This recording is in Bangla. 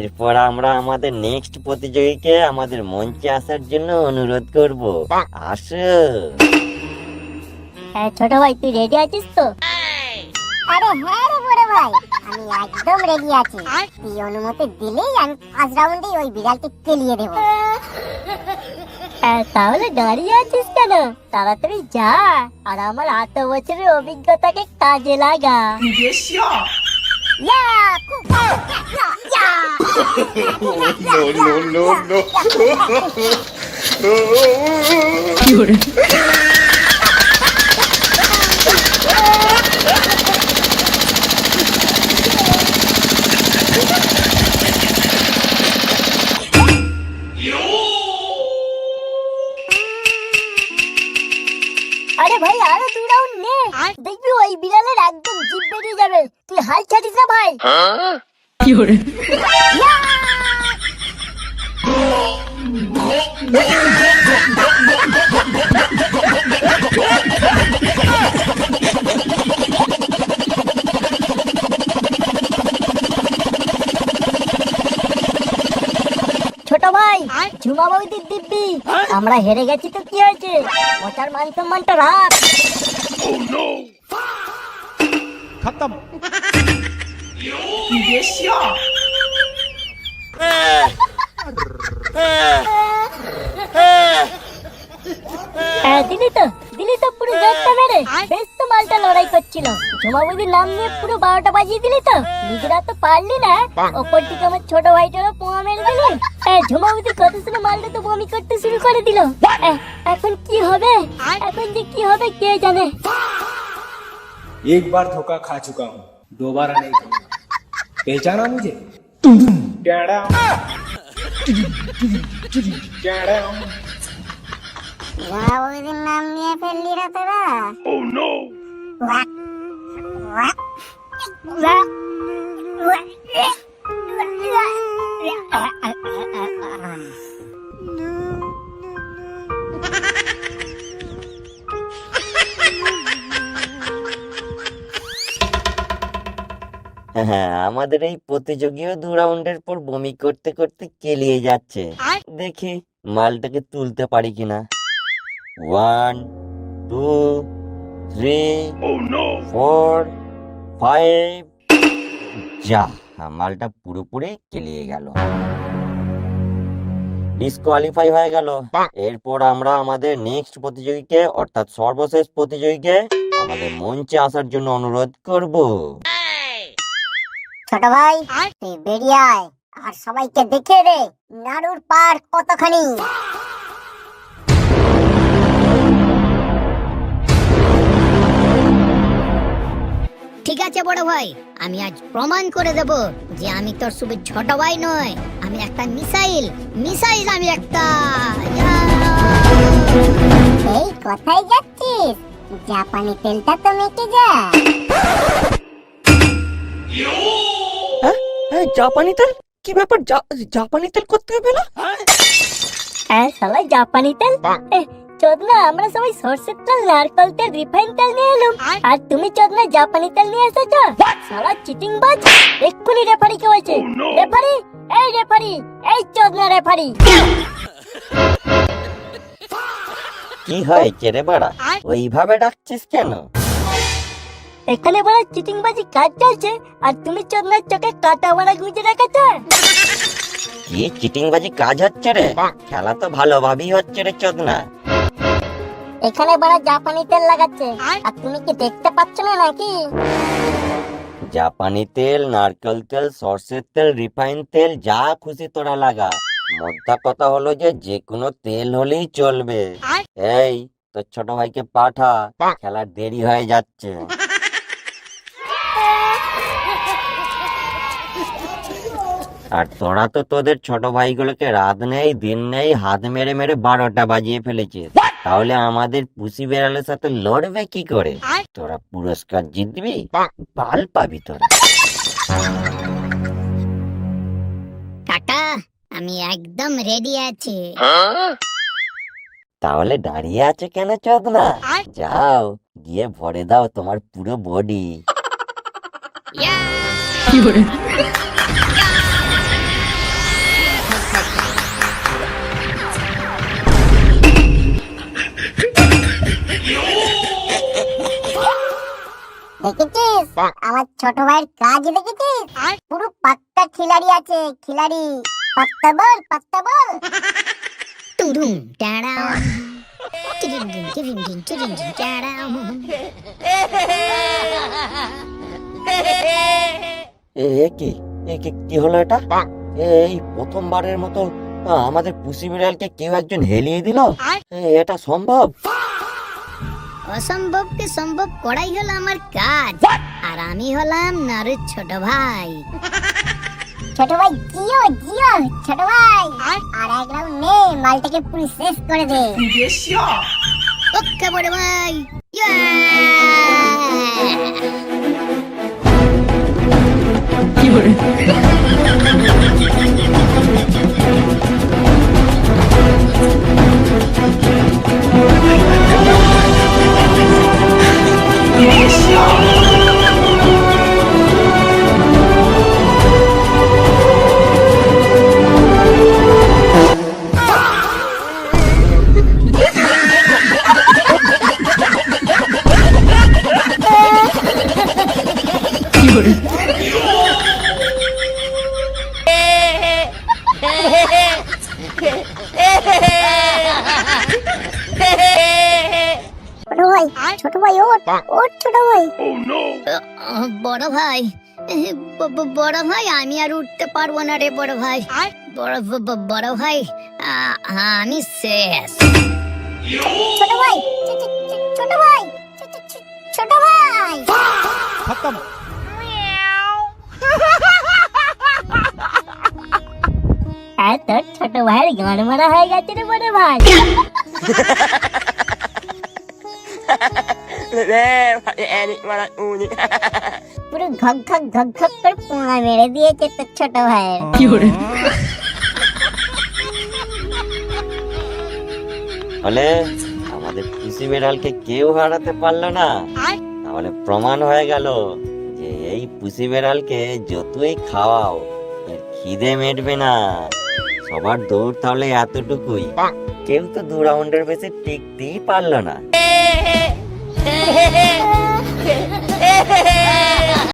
এরপর আমরা আমাদের নেক্সট প্রতিযোগীকে আমাদের মঞ্চে আসার জন্য অনুরোধ করব। আসো। হ্যাঁ ছোট ভাই, তুই রেডি আছিস তো? আরে হ্যাঁ রে বড় ভাই, আমি একদম রেডি আছি। তুই অনুমতি দিলেই আমি ফার্স্ট রাউন্ডে ওই বিড়ালকে কেলিয়ে দেব। হ্যাঁ, তাহলে দাঁড়িয়ে আছিস কেন? তাড়াতাড়ি যা আর আমার 8 বছরের অভিজ্ঞতাকে কাজে লাগা। ইয়া, কুকু, ইয়া, আরে ভাই, আরো 2 রাউন্ড নে, দেখবি ওই বিড়ালের একদম জিভ বেরিয়ে যাবে। তুই হাল ছাড়িস না ভাই। ছোট ভাই, ঝুমা বৌদির দিব্যি, আমরা হেরে গেছি তো কি হয়েছে? ওটার মান সম্মানটা রাখ। खत्म। দিলি তো পুরো জোরটা মেরে। বেশ তো মালটা লড়াই করছিল। ঝুমা বৌদির নাম নিয়ে পুরো 12টা বাজিয়ে দিলি তো। নিজেরা তো পারলি না, ওপর দিকে আমার ছোট ভাইটারও পোয়া মেরে দিলি। ঝুমা বৌদির কথা শুনে মালটা তো বমি করতে শুরু করে দিল। এখন কি হবে? এখন যে কি হবে কে জানে। एक बार धोखा खा चुका हूँ, दोबारा नहीं खाऊंगा। पहचाना मुझे? टेढ़ा हूँ। टेढ़ा हूँ। ঝুমা বৌদির নাম নিয়ে ফেললি রে তোরা। হ্যাঁ, আমাদের এই প্রতিযোগীও 2 রাউন্ডের পর বমি করতে করতে কেলিয়ে যাচ্ছে। দেখি মালটাকে তুলতে পারি কিনা। 1 2 3 4 5। যা, মালটা পুরোপুরি কেলিয়ে গেল, ডিসকোয়ালিফাই হয়ে গেল। এরপর আমরা আমাদের নেক্সট প্রতিযোগীকে অর্থাৎ সর্বশেষ প্রতিযোগীকে আমাদের মঞ্চে আসার জন্য অনুরোধ করব। ছোট ভাই, তুই বেরিয়ে আয় আর সবাইকে দেখে দে নাড়ুর পার কতখানি। ঠিক আছে বড় ভাই, আমি আজ প্রমাণ করে দেব যে আমি তোর শুধু ছোট ভাই নয়, আমি একটা মিসাইল। আমি একটা। এই কোথায় যাচ্ছিস? জাপানি তেলটা তো মেখে যা। জাপানি তেল? কি ব্যাপার? জাপানি তেল করতে হবে না? সবাই জাপানি তেল। চোদনা, আমরা সবাই সরষের তেল, নারকেল তেল, রিফাইন তেল নিয়ে এলাম, আর তুমি চোদনা জাপানি তেল নিয়ে এসেছো। শালা চিটিং বাজ। এক্ষুনি রেফারিকে হয়েছে। রেফারি, এই রেফারি, এই চোদনা রেফারি। কি হয়েছে রে বাড়া, ওইভাবে ডাকছিস কেন? এখানে বড় চিটিং বাজি কাজ চলছে, আর তুমি চোদনার চোখে কাটা বড়া গুঁজে রেখেছো। কি চিটিংবাজি কাজ হচ্ছে রে? খেলা তো ভালোভাবেই হচ্ছে রে চোদনা। এখানে বড় জাপানি তেল লাগাচ্ছে, আর তুমি কি দেখতে পাচ্ছ না নাকি? জাপানি তেল, নারকেল তেল, সরষের তেল, রিফাইন তেল, যা খুশি তোরা লাগা। মোদ্দা কথা হলো যে কোনো তেল হলেই চলবে। এই তোর ছোট ভাইকে পাঠা, খেলার দেরি হয়ে যাচ্ছে। আর তোরা তো তোদের ছোট ভাইগুলোকে রাত নেই দিন নেই হাত মেরে মেরে 12টা বাজিয়ে ফেলেছিস। তাহলে আমাদের পুষি বেড়ালের সাথে লড়বে কি করে? তোরা পুরস্কার জিতবি, পাল পাবি তোরা। কাকা, আমি একদম রেডি আছি। তাহলে দাঁড়িয়ে আছে কেন চোদনা? যাও গিয়ে ভরে দাও তোমার পুরো বডি। ছোট ভাইয়ের কাজ দেখেছিস? পুরো পাক্কা খিলাড়ি আছে, খিলাড়ি। পাত্তা বল, পাত্তা বল। টুডুম টাড়াও টিডিম ডিম টিডিম ডিম টিডিম ডিম টাড়াও। কি হলো এটা? এই প্রথমবারের মতো আমাদের পুষি বিড়ালকে কেউ একজন হেলিয়ে দিল। এটা সম্ভব? অসম্ভবকে সম্ভব করাই হলো আমার কাজ, আর আমি হলাম নারুর ছোট ভাই। ছোট ভাই জিও জিও, ছোট ভাই আর এক রাউন্ড নে, মালটাকে পুরো শেষ করে দে। ওকে বড় ভাই, ইয়া! ছোট ভাই ওঠ ওঠ, ছোট ভাই। বড় ভাই, বড় ভাই আমি আর উঠতে পারবো না রে বড় ভাই। বড় ভাই আমি শেষ। ছোট ভাই, ছোট ভাই, ছোট ভাই। তোর ছোট ভাইয়ের গান মারা হয়ে গেছে রে বড় ভাই। পুরো ঘক ঘক ঘক ঘক করে পোঙা মেরে দিয়েছে তোর ছোট ভাইয়ের। বলে আমাদের পুষি বিড়ালকে কেউ হারাতে পারলো না। তাহলে প্রমাণ হয়ে গেল যে এই পুষি বিড়ালকে যতই খাওয়াও এর খিদে মেটবে না। সবার দৌড় তাহলে এতটুকুই, কেউ তো 2 রাউন্ডের বেশি টিকতেই পারলো না।